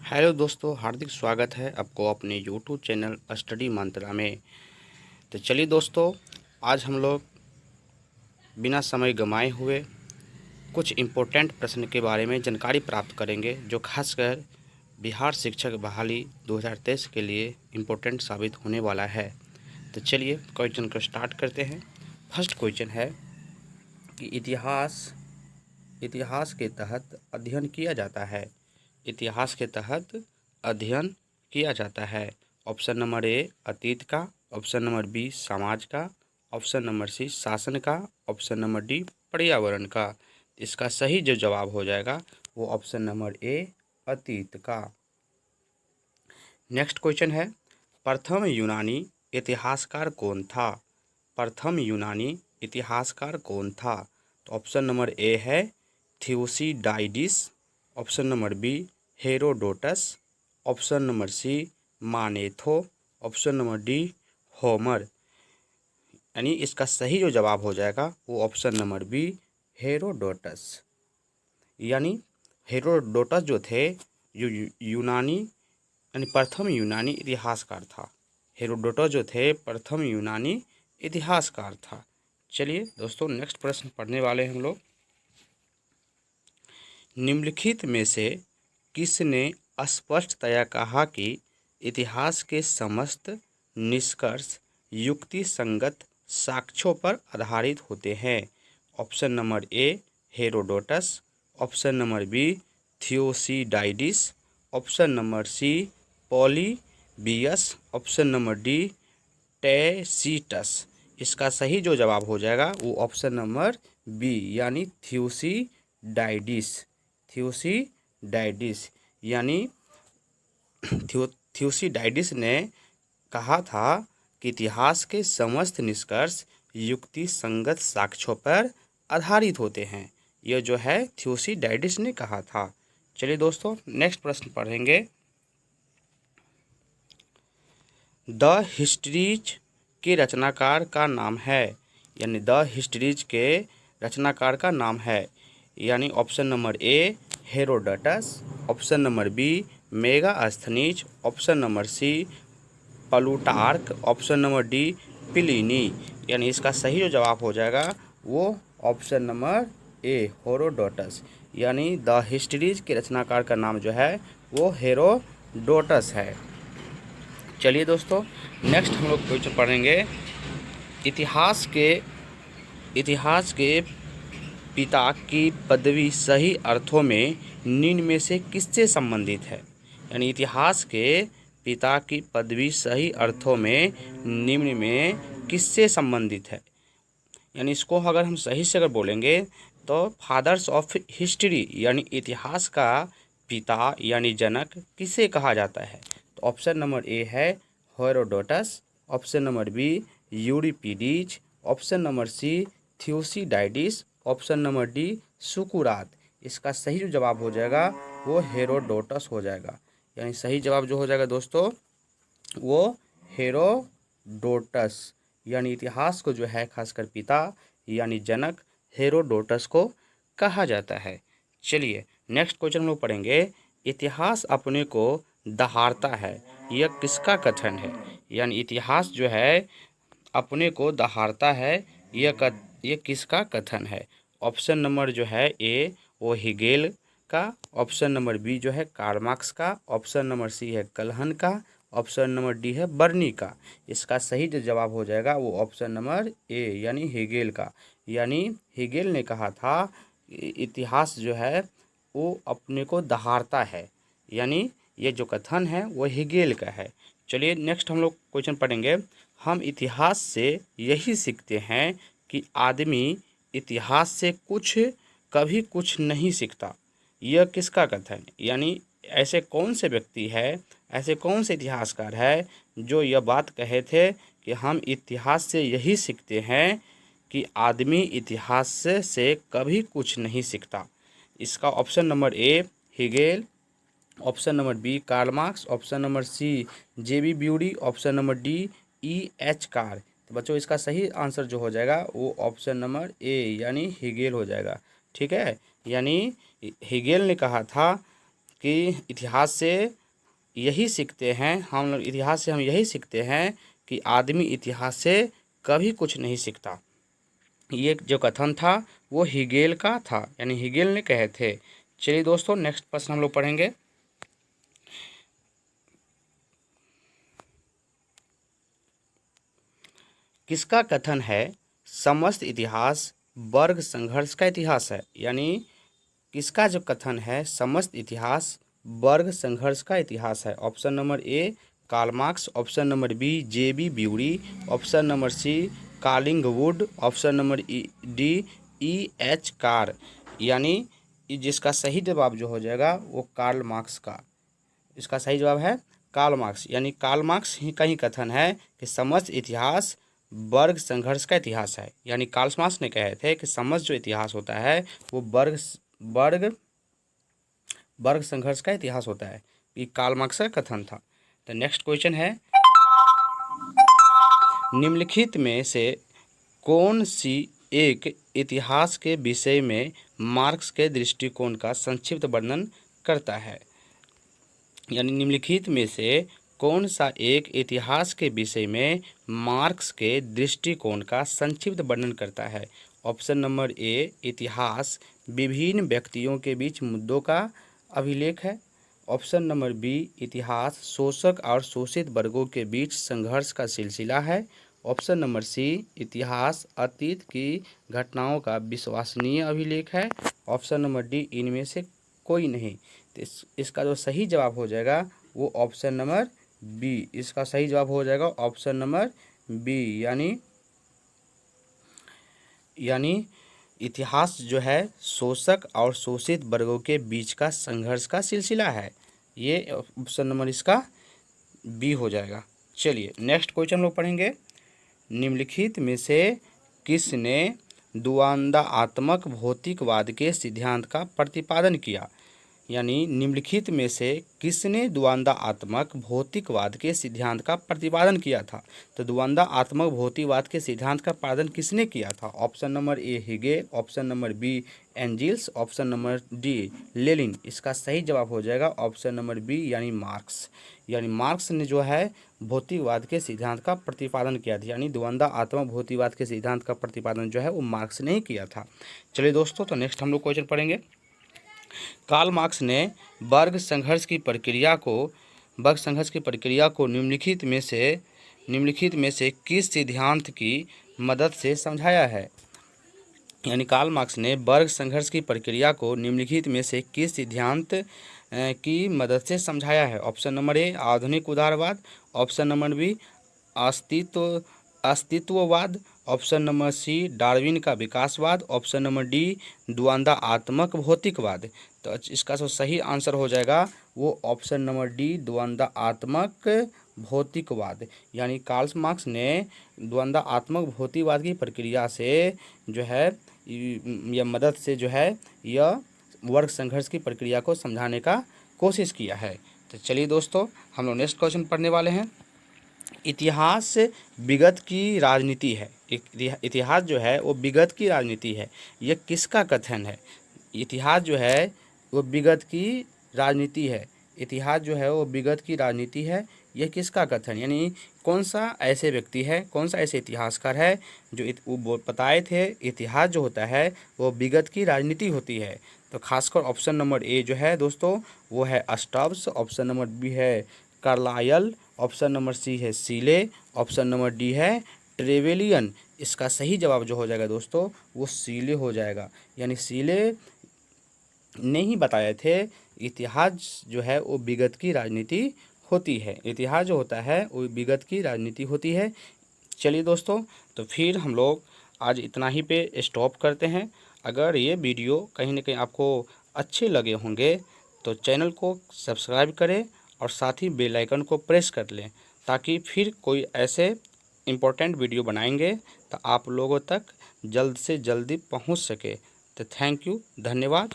Hello दोस्तों, हार्दिक स्वागत है आपको अपने यूट्यूब चैनल स्टडी मंत्रा में। तो चलिए दोस्तों, आज हम लोग बिना समय गंवाए हुए कुछ इम्पोर्टेंट प्रश्न के बारे में जानकारी प्राप्त करेंगे, जो खासकर बिहार शिक्षक बहाली 2023 के लिए इम्पोर्टेंट साबित होने वाला है। तो चलिए क्वेश्चन को स्टार्ट करते हैं। फर्स्ट क्वेश्चन है कि इतिहास के तहत अध्ययन किया जाता है। इतिहास के तहत अध्ययन किया जाता है। ऑप्शन नंबर ए अतीत का, ऑप्शन नंबर बी समाज का, ऑप्शन नंबर सी शासन का, ऑप्शन नंबर डी पर्यावरण का। इसका सही जो जवाब हो जाएगा वो ऑप्शन नंबर ए अतीत का। नेक्स्ट क्वेश्चन है, प्रथम यूनानी इतिहासकार कौन था? प्रथम यूनानी इतिहासकार कौन था? तो ऑप्शन नंबर ए है Thucydides, option number B Herodotus, option number C Manetho, option number D Homer. यानी इसका सही जो जवाब हो जाएगा वो ऑप्शन नंबर बी हेरोडोटस। यानी हेरोडोटस जो थे यूनानी यानी प्रथम यूनानी इतिहासकार था। हेरोडोटस जो थे प्रथम यूनानी इतिहासकार था। चलिए दोस्तों, नेक्स्ट प्रश्न पढ़ने वाले हम लोग। निम्नलिखित में से किसने स्पष्टतया कहा कि इतिहास के समस्त निष्कर्ष युक्ति संगत साक्ष्यों पर आधारित होते हैं? Option number A Herodotus, option number B Thucydides, option number C Polybius, option number D Tacitus. इसका सही जो जवाब हो जाएगा वो ऑप्शन नंबर बी यानी थ्यूसिडाइडिस। थ्यूसिडाइडिस यानी थ्यूसिडाइडिस ने कहा था कि इतिहास के समस्त निष्कर्ष युक्ति संगत साक्ष्यों पर आधारित होते हैं। यह जो है थ्यूसिडाइडिस ने कहा था। चलिए दोस्तों, नेक्स्ट प्रश्न पढ़ेंगे। द हिस्ट्रीज के रचनाकार का नाम है, यानी द हिस्ट्रीज के रचनाकार का नाम है। यानी option number A Herodotus, option number B Megasthenes, option number C Plutarch, option number D Pliny. यानी इसका सही जो जवाब हो जाएगा वो ऑप्शन नंबर ए हेरोडोटस। यानी द हिस्ट्रीज के रचनाकार का नाम जो है वो हेरोडोटस है। चलिए दोस्तों, नेक्स्ट हम लोग क्वेश्चन पढ़ेंगे। इतिहास के पिता की पदवी सही अर्थों में निम्न में से किससे संबंधित है? यानी इतिहास के पिता की पदवी सही अर्थों में निम्न में किससे संबंधित है? यानी इसको अगर हम सही से अगर बोलेंगे तो फादर्स ऑफ हिस्ट्री यानी इतिहास का पिता यानी जनक किसे कहा जाता है? तो ऑप्शन नंबर ए है Herodotus, option number B Euripides, option number C Thucydides, option number D सुकुरात। इसका सही जो जवाब हो जाएगा वो हेरोडोटस हो जाएगा। यानी सही जवाब जो हो जाएगा दोस्तों वो हेरोडोटस यानी इतिहास को जो है खासकर पिता यानी जनक हेरोडोटस को कहा जाता है। चलिए नेक्स्ट क्वेश्चन हम लोग पढ़ेंगे। इतिहास अपने को दहाड़ता है, यह किसका कथन है? यानी इतिहास जो है अपने को दहाड़ता है, यह किसका कथन है? ऑप्शन नंबर जो है ए वो हिगेल का, ऑप्शन नंबर बी जो है कार्ल मार्क्स का, ऑप्शन नंबर सी है कल्हन का, ऑप्शन नंबर डी है बर्नी का। इसका सही जो जवाब हो जाएगा वो ऑप्शन नंबर ए यानी हिगेल का। यानी हिगेल ने कहा था इतिहास जो है वो अपने को दहाड़ता है। यानी ये जो कथन है वो हिगेल का है। चलिए नेक्स्ट हम लोग क्वेश्चन पढ़ेंगे। हम इतिहास से यही सीखते हैं कि आदमी इतिहास से कभी कुछ नहीं सीखता। यह किसका कथन है? यानी ऐसे कौन से व्यक्ति है, ऐसे कौन से इतिहासकार है जो यह बात कहे थे कि हम इतिहास से यही सीखते हैं कि आदमी इतिहास से कभी कुछ नहीं सीखता? इसका option number A Hegel, option number B Karl Marx, option number C J B Bury, option number D H Carr. तो बच्चों इसका सही आंसर जो हो जाएगा वो ऑप्शन नंबर ए यानी हिगेल हो जाएगा। ठीक है, यानी हिगेल ने कहा था कि इतिहास से यही सीखते हैं हम लोग, इतिहास से हम यही सीखते हैं कि आदमी इतिहास से कभी कुछ नहीं सीखता। ये जो कथन था वो हिगेल का था, यानी हिगेल ने कहे थे। चलिए दोस्तों, नेक्स्ट प्रश्न हम लोग पढ़ेंगे। किसका कथन है समस्त इतिहास वर्ग संघर्ष का इतिहास है? यानी किसका जो कथन है समस्त इतिहास वर्ग संघर्ष का इतिहास है? Option number A Karl Marx, option number B J B. Bury, option number C Collingwood, option number D E.H. Carr. यानी जिसका सही जवाब जो हो जाएगा वो कार्ल मार्क्स का, इसका सही जवाब है कार्ल मार्क्स। यानी कार्ल मार्क्स ही का ही कथन है कि समस्त इतिहास वर्ग संघर्ष का इतिहास है। यानी कार्ल मार्क्स ने कहे थे कि समस्त जो इतिहास होता है वो वर्ग वर्ग संघर्ष का इतिहास होता है। ये कार्ल मार्क्स का कथन था। तो नेक्स्ट क्वेश्चन है, निम्नलिखित में से कौन सी एक इतिहास के विषय में मार्क्स के दृष्टिकोण का संक्षिप्त वर्णन करता है? यानी निम्नलिखित में से कौन सा एक इतिहास के विषय में मार्क्स के दृष्टिकोण का संक्षिप्त वर्णन करता है? ऑप्शन नंबर ए इतिहास विभिन्न व्यक्तियों के बीच मुद्दों का अभिलेख है, ऑप्शन नंबर बी इतिहास शोषक और शोषित वर्गों के बीच संघर्ष का सिलसिला है, ऑप्शन नंबर सी इतिहास अतीत की घटनाओं का विश्वसनीय अभिलेख है, ऑप्शन नंबर डी इनमें से कोई नहीं। तो इसका जो सही जवाब हो जाएगा वो ऑप्शन नंबर बी, इसका सही जवाब हो जाएगा ऑप्शन नंबर बी। यानी इतिहास जो है शोषक और शोषित वर्गों के बीच का संघर्ष का सिलसिला है। ये ऑप्शन नंबर इसका बी हो जाएगा। चलिए नेक्स्ट क्वेश्चन हम लोग पढ़ेंगे। निम्नलिखित में से किसने द्वंद्वात्मक भौतिकवाद के सिद्धांत का प्रतिपादन किया? यानी निम्नलिखित में से किसने द्वंद्वात्मक भौतिकवाद के सिद्धांत का प्रतिपादन किया था? तो द्वंद्वात्मक भौतिकवाद के सिद्धांत का प्रतिपादन किसने किया था? Option number A Hegel, option number B Engels, option number D Lenin. इसका सही जवाब हो जाएगा ऑप्शन नंबर बी यानी मार्क्स। यानी मार्क्स ने जो है भौतिकवाद के सिद्धांत का प्रतिपादन किया था। यानी द्वंद्वात्मक भौतिकवाद के सिद्धांत का प्रतिपादन जो है वो मार्क्स ने ही किया था। चलिए दोस्तों, तो नेक्स्ट हम लोग क्वेश्चन पढ़ेंगे। कार्ल मार्क्स ने वर्ग संघर्ष की प्रक्रिया को निम्नलिखित में से किस सिद्धांत की मदद से समझाया है? यानी कार्ल मार्क्स ने वर्ग संघर्ष की प्रक्रिया को निम्नलिखित में से किस सिद्धांत की मदद से समझाया है? ऑप्शन नंबर ए आधुनिक उदारवाद, ऑप्शन नंबर बी अस्तित्ववाद, ऑप्शन नंबर सी डार्विन का विकासवाद, ऑप्शन नंबर डी द्वंद्वात्मक भौतिकवाद। तो इसका जो सही आंसर हो जाएगा वो ऑप्शन नंबर डी द्वंद्वात्मक भौतिकवाद। यानी कार्ल मार्क्स ने द्वंद्वात्मक भौतिकवाद की प्रक्रिया से जो है या मदद से जो है यह वर्ग संघर्ष की प्रक्रिया को समझाने का कोशिश किया है। तो चलिए दोस्तों, हम लोग नेक्स्ट क्वेश्चन पढ़ने वाले हैं। इतिहास विगत की राजनीति है। इतिहास जो है वो विगत की राजनीति है। यह किसका कथन है? इतिहास जो है वो विगत की राजनीति है। इतिहास जो है वो विगत की राजनीति है। यह किसका कथन, यानी कौन सा ऐसे व्यक्ति है, कौन सा ऐसे इतिहासकार है जो वो बताए थे इतिहास जो होता है वो विगत की राजनीति होती है? तो खासकर ऑप्शन नंबर ए जो है दोस्तों वो है स्टब्स, ऑप्शन नंबर बी है कार्लायल, ऑप्शन नंबर सी है सीले, ऑप्शन नंबर डी है ट्रेवेलियन। इसका सही जवाब जो हो जाएगा दोस्तों वो सीले हो जाएगा। यानी सीले ने ही बताए थे इतिहास जो है वो विगत की राजनीति होती है। इतिहास जो होता है वो विगत की राजनीति होती है। चलिए दोस्तों, तो फिर हम लोग आज इतना ही पे स्टॉप करते हैं। अगर ये वीडियो कहीं ना कहीं आपको अच्छे लगे होंगे तो चैनल को सब्सक्राइब करें और साथ ही बेल आइकन को प्रेस कर लें, ताकि फिर कोई ऐसे इम्पोर्टेंट वीडियो बनाएंगे तो आप लोगों तक जल्द से जल्दी पहुंच सके। तो थैंक यू, धन्यवाद।